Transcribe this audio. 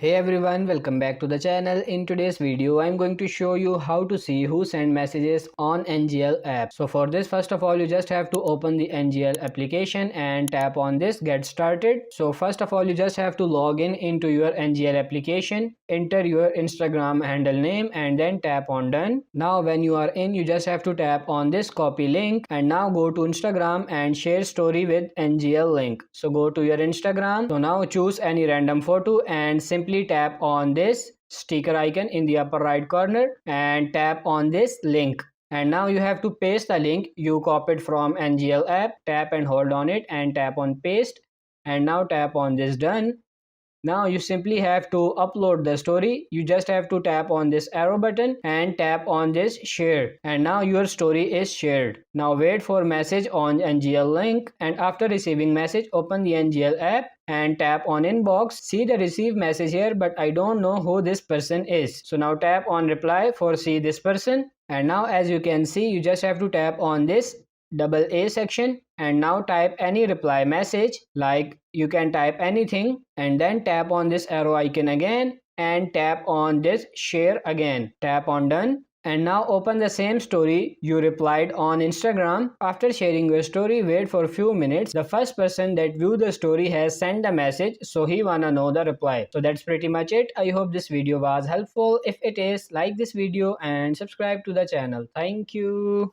Hey everyone, welcome back to the channel. In today's video, I'm going to show you how to see who send messages on NGL app. So for this, first of all, you just have to open the NGL application and tap on this get started. So first of all, you just have to log in into your NGL application, enter your Instagram handle name and then tap on done. Now when you are in, you just have to tap on this copy link and now go to Instagram and share story with NGL link. So go to your Instagram. So now choose any random photo and simply tap on this sticker icon in the upper right corner and tap on this link. And now you have to paste the link you copied from NGL app. Tap and hold on it and tap on paste. And now tap on this done. Now you simply have to upload the story. You just have to tap on this arrow button and tap on this share. And now your story is shared. Now wait for message on NGL link, and after receiving message, open the NGL app and tap on inbox. See the receive message here, but I don't know who this person is. So now tap on reply for see this person. And now as you can see, you just have to tap on this double A section and now type any reply message, like you can type anything, and then tap on this arrow icon again and tap on this share again. Tap on done. And now open the same story you replied on Instagram. After sharing your story, wait for a few minutes. The first person that viewed the story has sent the message, so he wanna know the reply. So that's pretty much it. I hope this video was helpful. If it is, like this video and subscribe to the channel. Thank you.